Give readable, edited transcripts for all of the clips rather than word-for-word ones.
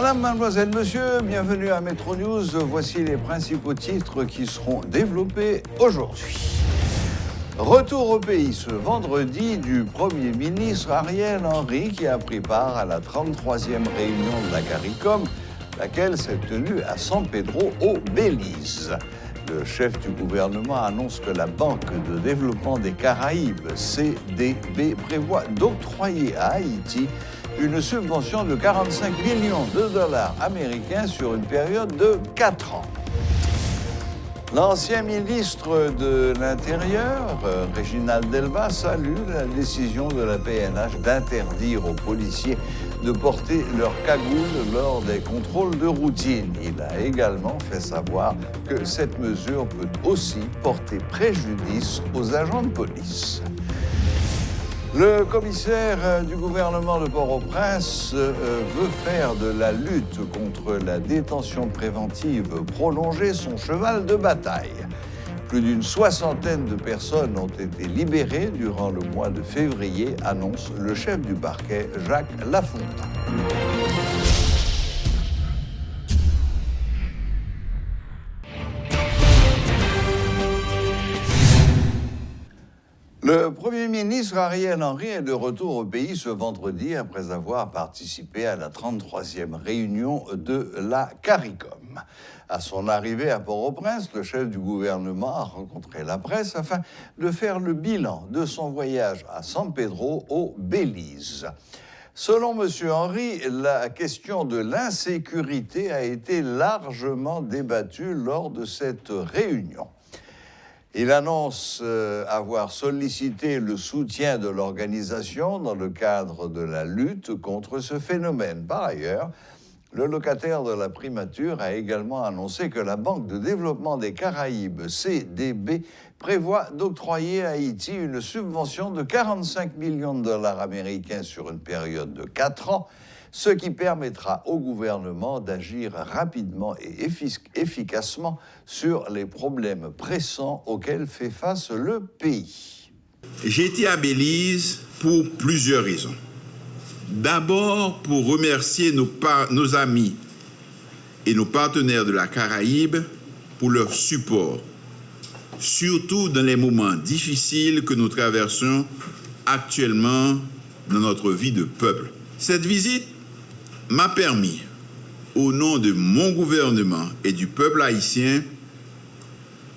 Madame, mademoiselle, monsieur, bienvenue à Metro News. Voici les principaux titres qui seront développés aujourd'hui. Retour au pays ce vendredi du Premier ministre Ariel Henry qui a pris part à la 33e réunion de la CARICOM, laquelle s'est tenue à San Pedro au Belize. Le chef du gouvernement annonce que la Banque de développement des Caraïbes, CDB, prévoit d'octroyer à Haïti une subvention de 45 millions de dollars américains sur une période de 4 ans. L'ancien ministre de l'Intérieur, Réginald Delva, salue la décision de la PNH d'interdire aux policiers de porter leur cagoule lors des contrôles de routine. Il a également fait savoir que cette mesure peut aussi porter préjudice aux agents de police. Le commissaire du gouvernement de Port-au-Prince veut faire de la lutte contre la détention préventive prolongée son cheval de bataille. Plus d'une soixantaine de personnes ont été libérées durant le mois de février, annonce le chef du parquet, Jacques Lafontaine. Le Premier ministre Ariel Henry est de retour au pays ce vendredi après avoir participé à la 33e réunion de la CARICOM. À son arrivée à Port-au-Prince, le chef du gouvernement a rencontré la presse afin de faire le bilan de son voyage à San Pedro au Belize. Selon M. Henry, la question de l'insécurité a été largement débattue lors de cette réunion. Il annonce avoir sollicité le soutien de l'organisation dans le cadre de la lutte contre ce phénomène. Par ailleurs, le locataire de la primature a également annoncé que la Banque de développement des Caraïbes, CDB, prévoit d'octroyer à Haïti une subvention de 45 millions de dollars américains sur une période de 4 ans, ce qui permettra au gouvernement d'agir rapidement et efficacement sur les problèmes pressants auxquels fait face le pays. J'ai été à Belize pour plusieurs raisons. D'abord, pour remercier nos amis et nos partenaires de la Caraïbe pour leur support, surtout dans les moments difficiles que nous traversons actuellement dans notre vie de peuple. Cette visite m'a permis, au nom de mon gouvernement et du peuple haïtien,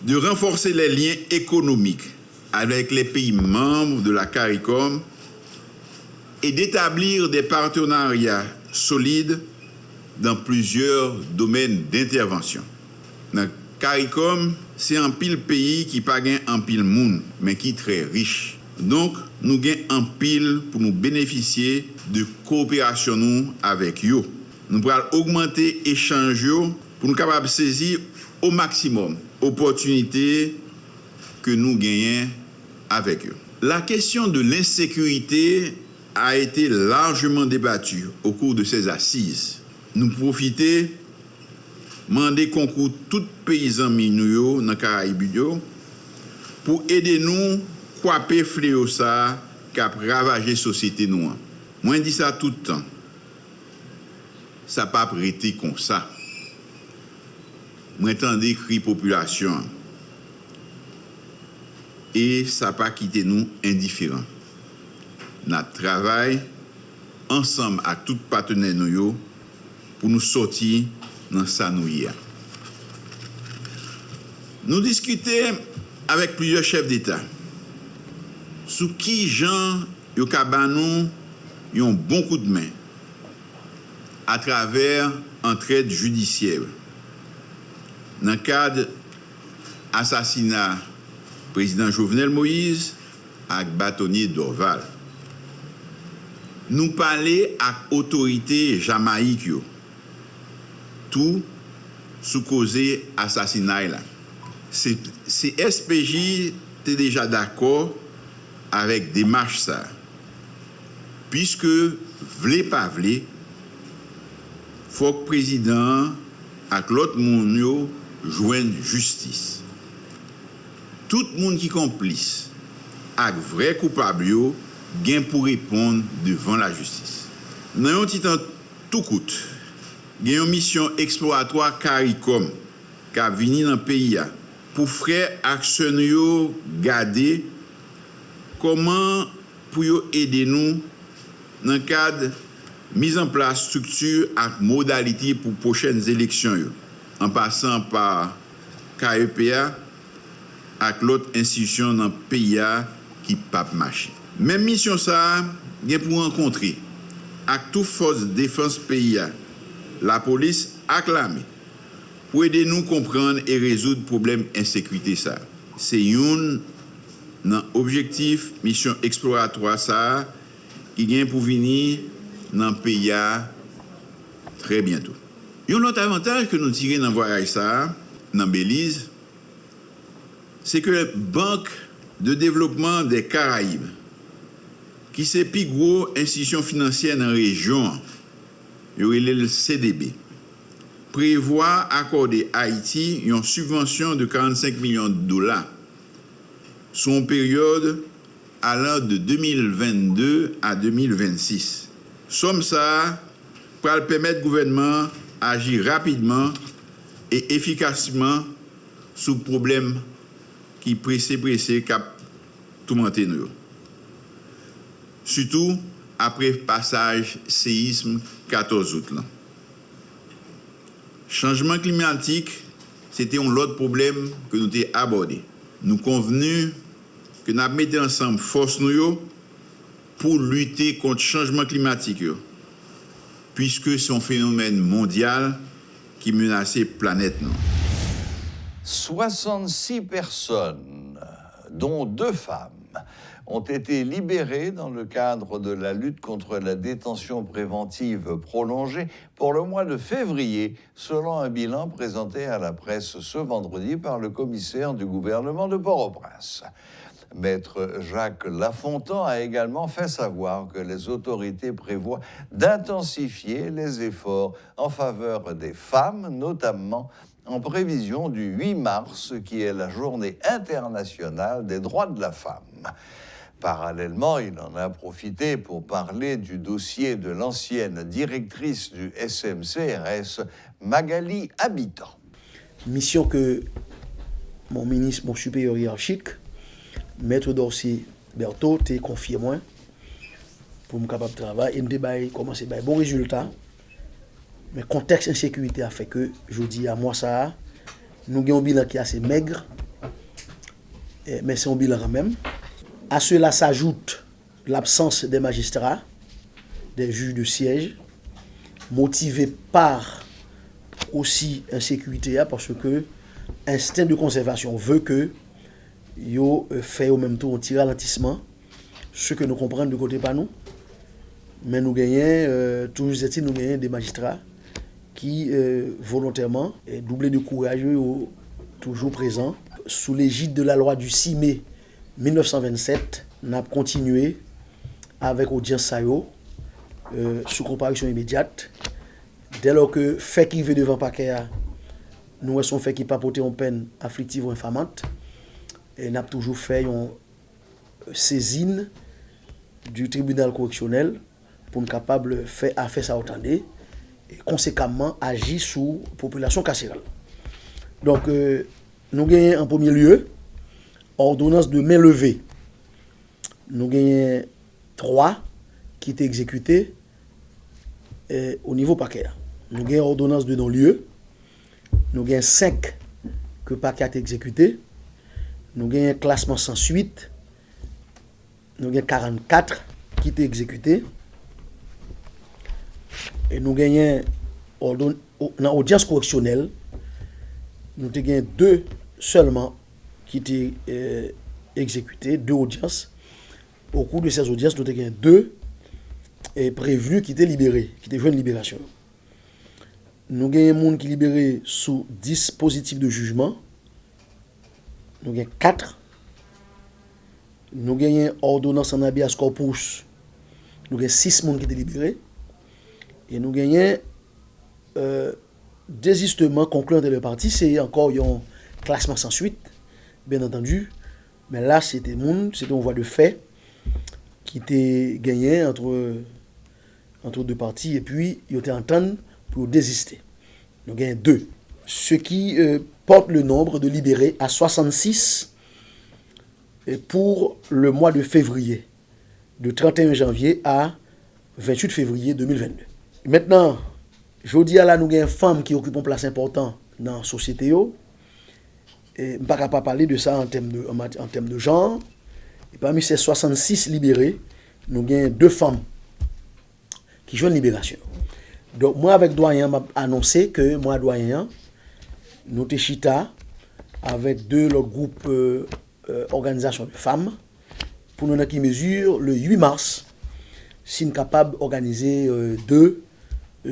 de renforcer les liens économiques avec les pays membres de la CARICOM et d'établir des partenariats solides dans plusieurs domaines d'intervention. Dans CARICOM, c'est un pile pays qui pas gain un pile monde, mais qui est très riche. Donc, nous gagnons un pile pour nous bénéficier de coopération nous avec eux. Nous allons augmenter l'échange pour nous capables de saisir au maximum l'opportunité que nous gagnons avec eux. La question de l'insécurité a été largement débattue au cours de ces assises. Nous profitons, demander concours tout paysans minous dans les Caraïbes pour aider nous à fléau ça qui a ravagé la société noire. Moi, je dis ça tout le temps. Ça n'a pas prêté comme ça. Moi, j'entendais cri population. Et ça n'a pas quitté nous indifférents. Nous travaillons ensemble avec tous les partenaires nous pour nous sortir dans sa nouille. Nous discutons avec plusieurs chefs d'État sous qui gens yo kabanou yon bon coup de main à travers entraide judiciaire dans le cadre assassinat président Jovenel Moïse avec bâtonnier Dorval. Nous parler avec autorité Jamaïque yo, tout sous causé assassinat là. C'est SPJ était déjà d'accord avec démarche ça. Puisque vle pas vle, faut que le président avec l'autre monde yo joigne justice. Tout le monde qui complice avec vrai coupable yo gain pour répondre devant la justice. Dans un petit temps tout coûte, Il y a une mission exploratoire CARICOM qui a venu dans le pays pour faire action yo garder comment pour aider nous dans le cadre mise en place structure et modalités pour prochaines élections yo, en passant par KEPA avec l'autre institution dans le pays qui pas marcher. Même mission ça, il pour rencontrer avec toute force de défense pays, la police acclamée pour aider nous comprendre et résoudre problème insécurité ça. C'est un objectif mission exploratoire ça qui vient pour venir dans le pays très bientôt. Un autre avantage que nous tirons dans le voyage ça, dans Belize, c'est que la Banque de développement des Caraïbes, qui c'est la plus grosse institution financière dans la région, le CDB, prévoit accorder à Haïti une subvention de 45 millions de dollars sur une période allant de 2022 à 2026. Somme ça pour permettre au gouvernement d'agir rapidement et efficacement sur le problème qui pressé cap tourmenté nous. Surtout après passage séisme 14 août là. Changement climatique, c'était un autre problème que nous avons abordé. Nous convenu que nous mettions ensemble force nous pour lutter contre le changement climatique, puisque c'est un phénomène mondial qui menace la planète. 66 personnes, dont 2 femmes, ont été libérées dans le cadre de la lutte contre la détention préventive prolongée pour le mois de février, selon un bilan présenté à la presse ce vendredi par le commissaire du gouvernement de Port-au-Prince. Maître Jacques Lafontant a également fait savoir que les autorités prévoient d'intensifier les efforts en faveur des femmes, notamment en prévision du 8 mars, qui est la journée internationale des droits de la femme. Parallèlement, il en a profité pour parler du dossier de l'ancienne directrice du SMCRS, Magali Habitant. Mission que mon ministre, mon supérieur hiérarchique, Maître Dorcy Berthaud, t'a confié moi pour me capable de travailler et me commencer à bon résultat. Mais le contexte insécurité a fait que, je dis à moi ça, nous avons un bilan qui est assez maigre, mais c'est un bilan quand même. À cela s'ajoute l'absence des magistrats, des juges de siège, motivés par aussi insécurité, parce que l'instinct de conservation veut que yo fait au même temps un petit ralentissement, ce que nous comprenons de côté par nous, mais nous gagnons, toujours est-il, nous gagnons des magistrats qui volontairement, doublés de courage, toujours présents, sous l'égide de la loi du 6 mai 1927, nous avons continué avec audience Sayo, sous comparution immédiate. Dès lors que fait qui veut devant paquet, nous avons fait qui pas porter en peine afflictive ou infamante, et nous avons toujours fait une saisine du tribunal correctionnel pour nous capable de faire affaire ça autant et conséquemment agir sur la population carcérale. Donc, nous gagnons en premier lieu ordonnance de main levée. Nous gagnons 3 qui étaient exécutées au niveau paquet. Nous gagnons ordonnance de non-lieu. Nous gagnons 5 que paquet a été exécuté. Nous gagnons classement sans suite. Nous gagnons 44 qui étaient exécutés. Et nous gagnons dans l'audience correctionnelle. Nous gagnons 2 seulement qui étaient exécutés, 2 audiences. Au cours de ces audiences, nous avons 2 prévenus qui étaient libérés, qui étaient joués de libération. Nous avons des gens qui sont libérés sous dispositif de jugement. Nous avons 4. Nous avons ordonnance en habeas corpus. Nous avons 6 personnes qui étaient libérés. Et nous avons désistement concluant de leur partie. C'est encore un classement sans suite, bien entendu. Mais là, c'était une voie de fait qui était gagnée entre 2 parties. Et puis, ils étaient entendus pour désister. Nous avons 2. Ce qui porte le nombre de libérés à 66 pour le mois de février, de 31 janvier à 28 février 2022. Maintenant, je dis à la nous avons une femme qui occupe une place importante dans la société. Je ne peux pas parler de ça en termes de genre. Et parmi ces 66 libérés, nous avons 2 femmes qui jouent une libération. Donc, moi, avec Doyen, m'a annoncé que moi, Doyen, nous sommes chita avec 2 autres groupes organisations de femmes pour nous qui mesure le 8 mars, si nous sommes capables d'organiser 2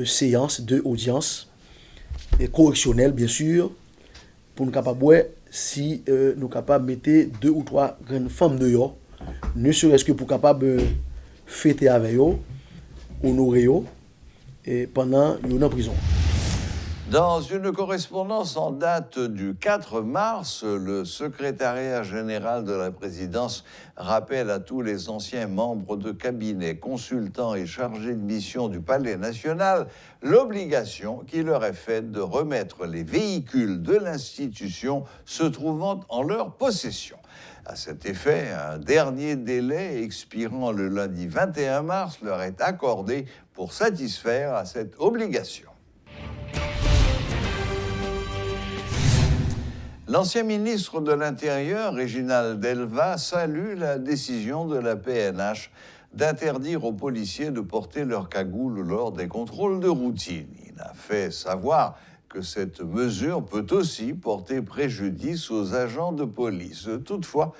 séances, 2 audiences et correctionnelles, bien sûr, pour nous capables si nous sommes capables de mettre 2 ou 3 grandes femmes dehors, ne serait-ce que pour capables fêter avec eux, honorer eux, et pendant une prison. Dans une correspondance en date du 4 mars, le secrétariat général de la présidence rappelle à tous les anciens membres de cabinet, consultants et chargés de mission du Palais national l'obligation qui leur est faite de remettre les véhicules de l'institution se trouvant en leur possession. À cet effet, un dernier délai expirant le lundi 21 mars leur est accordé pour satisfaire à cette obligation. L'ancien ministre de l'Intérieur, Réginald Delva, salue la décision de la PNH d'interdire aux policiers de porter leur cagoule lors des contrôles de routine. Il a fait savoir que cette mesure peut aussi porter préjudice aux agents de police. Toutefois,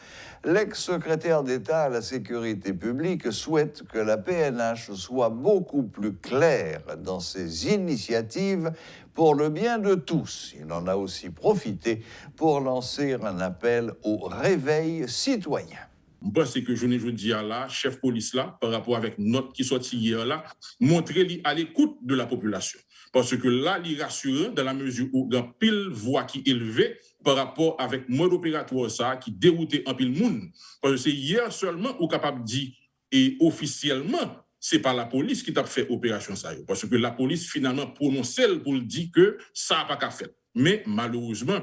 l'ex-secrétaire d'État à la sécurité publique souhaite que la PNH soit beaucoup plus claire dans ses initiatives pour le bien de tous. Il en a aussi profité pour lancer un appel au réveil citoyen. Je pense que je ne dis à la chef police là, par rapport avec note qui sortit hier là, montrer à l'écoute de la population. Parce que là, il est rassurant dans la mesure où il y a pile voix qui est élevée par rapport avec mode opératoire ça, qui déroutait un pile monde. Parce que c'est hier seulement où capable de dire, et officiellement, c'est pas la police qui t'a fait opération ça. Parce que la police finalement prononce pour dire que ça n'a pas qu'à faire. Mais malheureusement,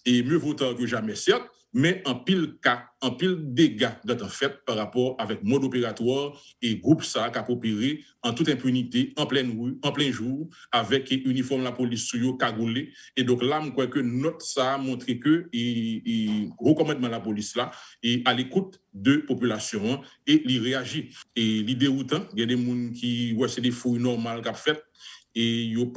et mieux vaut tard que jamais certes, mais en pile cas, en pile dégâts d'être fait par rapport avec mode opératoire et groupe ça qui a opéré en toute impunité, en pleine rue, en plein jour, avec uniforme la police sous yo cagoulé. Et donc là, je crois que notre ça a montré que et recommandement la police là et à l'écoute de population et il réagit. Et l'idée autant, il y a des gens qui ouais c'est des fouilles normales qu'a fait. Et ils ont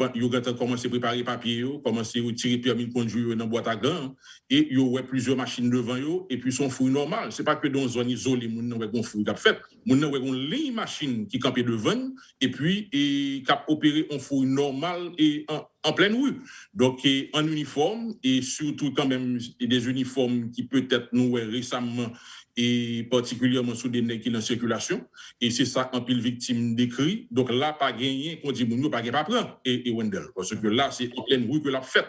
commencé à préparer papier, commencé à tirer permis de conduire dans boîte à gants, et ils ont plusieurs machines devant eux, et puis son fouille normal. Ce n'est pas que dans une zone isolée, ils ont un fouille qui a fait. Ils ont une ligne machine qui campait devant, et puis qui a opéré un fouille normal et en pleine rue. Donc, en uniforme, et surtout quand même des uniformes qui peut-être nous récemment et particulièrement sous des nègres qui sont en circulation. Et c'est ça, un pile victime décrit. Donc là, pas gagné, on dit, nous, pas gagné, pas prendre, et Wendell. Parce que là, c'est en pleine rue que l'a fait.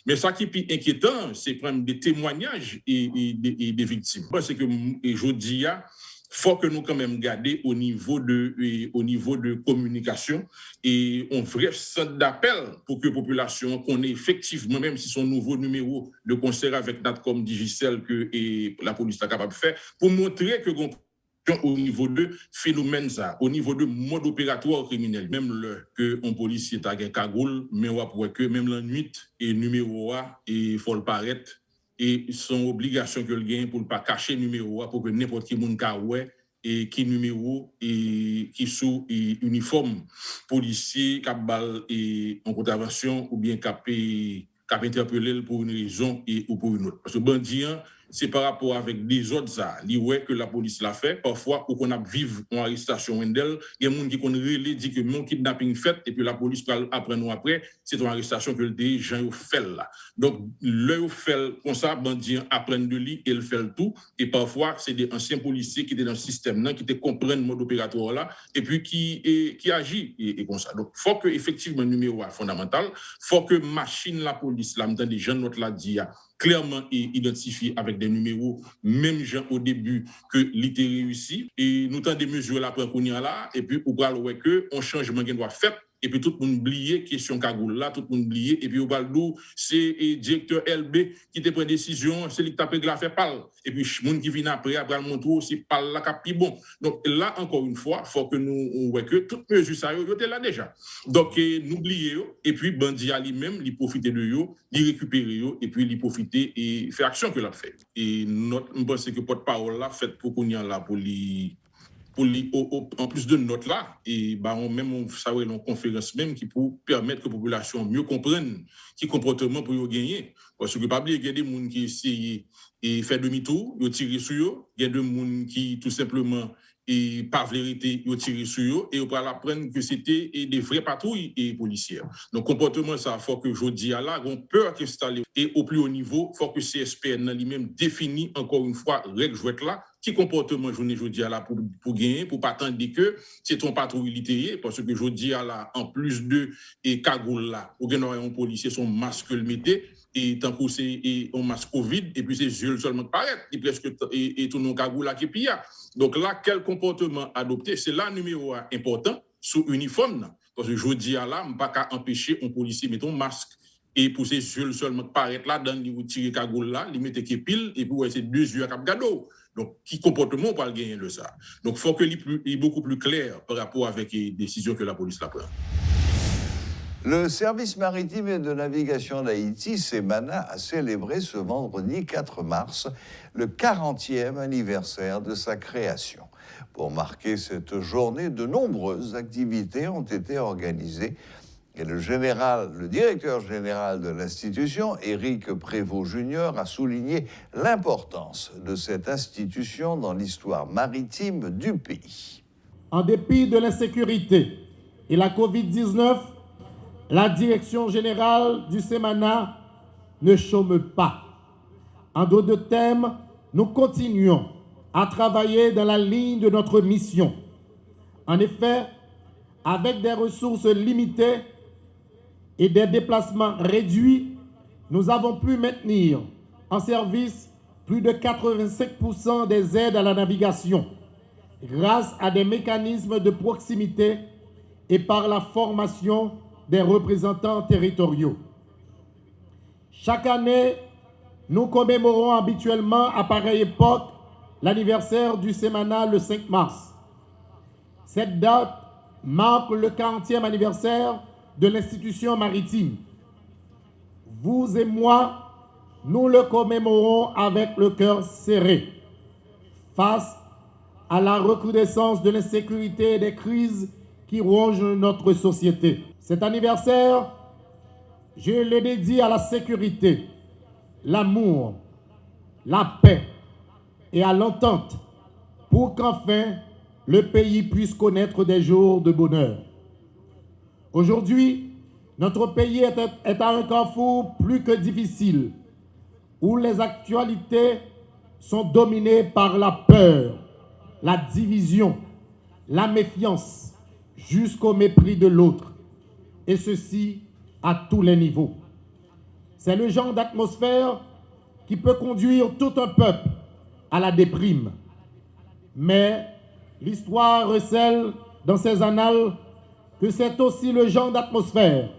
Mais ça qui est plus inquiétant, c'est prendre des témoignages et des victimes. C'est que, je dis, faut que nous quand même garder au niveau de communication et on vrai centre d'appel pour que la population connaisse effectivement, même si son nouveau numéro de concert avec Natcom Digicel que la police est capable de faire, pour montrer que au niveau de phénomène ça, au niveau de mode opératoire criminel, même le que un policier t'a gagné cagoule, mais on voit que même la nuit et numéro A et faut le paraître. Et son obligation que le gagne pour ne pas cacher le numéro pour que n'importe qui monde et qui numéro et qui sous uniforme policier cap balle et en contravention ou bien cap interpellé pour une raison ou pour une autre parce que bandit c'est par rapport avec des autres ça ouais que la police l'a fait parfois ou qu'on a vivre en arrestation Wendell il y a des gens qui qu'on relé dit que mon kidnapping fait et puis la police après nous après c'est une arrestation que les gens ont fait là donc le fait comme ça bandit apprennent de lui et le fait le tout et parfois c'est des anciens policiers qui étaient dans le système là qui te comprennent mode opératoire là et puis qui agit et comme ça donc faut que effectivement numéro fondamental faut que machine la police là m'entend des gens notre là dit clairement identifié avec des numéros, même gens au début que l'été réussi. Et nous avons des mesures là pour qu'on y a là, et puis on va voir que un changement qui doit faire et puis tout le monde oublié question cagoule là, tout le monde oublié, et puis au Baldou, c'est directeur LB qui te prend décision, c'est lui qui t'a pris la fait parle, et puis le monde qui vient après le montrer, c'est parle là qui bon. Donc là, encore une fois, il faut que nous voyons que toutes mesures ça étaient là déjà. Donc n'oubliez, et puis Bandi à lui-même, il profite de eux, il récupère eux, et puis il profite et fait action que l'a fait. Et je pense que porte-parole là, fait pour qu'on y a là, pour en plus de notes là, et bah, on ça une conférence même qui pour permettre que la population mieux comprenne qui comportement pour gagner. Parce que pas oublier qu'il y a des gens qui essayent et faire demi-tour, ils tirent sur eux, il y a des gens qui tout simplement et par vérité, ils tirent sur eux et on peut apprendre que c'était des vraies patrouilles et policières. Donc, comportement, ça, il faut que je dis à là, on peut installer et au plus haut niveau, il faut que CSPN lui-même définisse encore une fois règle jouette là, qui comportement je dis à là pour gagner, pour pas attendre que c'est ton patrouille parce que je dis à là, en plus de et cagoule là, ou bien un policier son masque le mettait, et tant que c'est un masque Covid, et puis c'est yeux seulement qui paraît, et presque et tout le cagoule là qui pilla. Donc là, quel comportement adopter? C'est là numéro un important sous uniforme. Parce que je dis à là, je ne peux pas empêcher un policier de mettre un masque. Et pour ces yeux seulement qui paraît là, dans le tirer cagoule là, il met qui pile, et puis c'est 2 yeux à cap gado. Donc, qui comportement on peut gagner de ça? Donc, il faut que soit beaucoup plus clair par rapport avec les décisions que la police la prend. Le service maritime et de navigation d'Haïti, SEMANA, a célébré ce vendredi 4 mars le 40e anniversaire de sa création. Pour marquer cette journée, de nombreuses activités ont été organisées et le directeur général de l'institution, Éric Prévost Jr., a souligné l'importance de cette institution dans l'histoire maritime du pays. En dépit de l'insécurité et la COVID-19, la direction générale du SEMANA ne chôme pas. En d'autres termes, nous continuons à travailler dans la ligne de notre mission. En effet, avec des ressources limitées et des déplacements réduits, nous avons pu maintenir en service plus de 85% des aides à la navigation grâce à des mécanismes de proximité et par la formation des représentants territoriaux. Chaque année, nous commémorons habituellement à pareille époque l'anniversaire du SEMANA le 5 mars. Cette date marque le 40e anniversaire de l'institution maritime. Vous et moi, nous le commémorons avec le cœur serré. Face à la recrudescence de l'insécurité et des crises qui rongent notre société. Cet anniversaire, je le dédie à la sécurité, l'amour, la paix et à l'entente pour qu'enfin le pays puisse connaître des jours de bonheur. Aujourd'hui, notre pays est à un carrefour plus que difficile, où les actualités sont dominées par la peur, la division, la méfiance, jusqu'au mépris de l'autre, et ceci à tous les niveaux. C'est le genre d'atmosphère qui peut conduire tout un peuple à la déprime. Mais l'histoire recèle dans ses annales que c'est aussi le genre d'atmosphère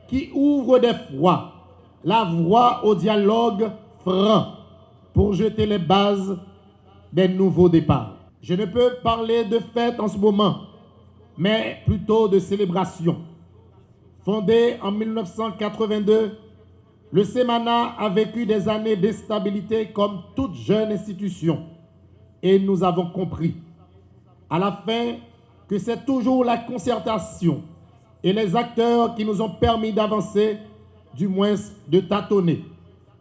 qui ouvre des fois la voie au dialogue franc pour jeter les bases des nouveaux départs. Je ne peux parler de fête en ce moment, mais plutôt de célébration. Fondé en 1982, le SEMANA a vécu des années d'instabilité comme toute jeune institution. Et nous avons compris, à la fin, que c'est toujours la concertation et les acteurs qui nous ont permis d'avancer, du moins de tâtonner,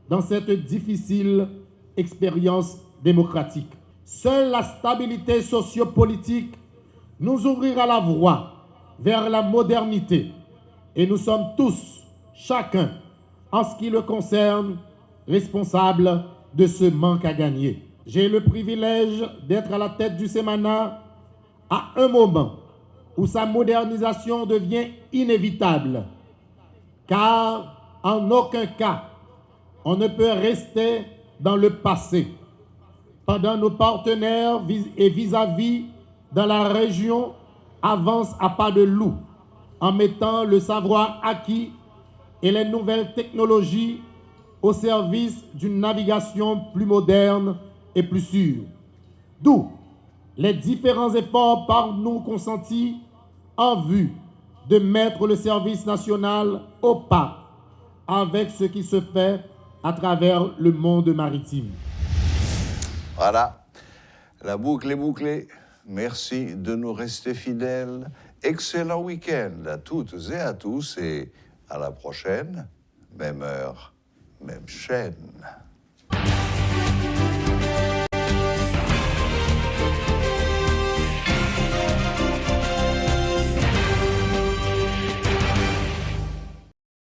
dans cette difficile expérience démocratique. Seule la stabilité sociopolitique nous ouvrira la voie vers la modernité. Et nous sommes tous, chacun, en ce qui le concerne, responsables de ce manque à gagner. J'ai le privilège d'être à la tête du SEMANA à un moment où sa modernisation devient inévitable, car en aucun cas, on ne peut rester dans le passé. Pendant nos partenaires et vis-à-vis dans la région avancent à pas de loup, en mettant le savoir acquis et les nouvelles technologies au service d'une navigation plus moderne et plus sûre. D'où les différents efforts par nous consentis en vue de mettre le service national au pas avec ce qui se fait à travers le monde maritime. Voilà, la boucle est bouclée. Merci de nous rester fidèles. Excellent week-end à toutes et à tous et à la prochaine, même heure, même chaîne.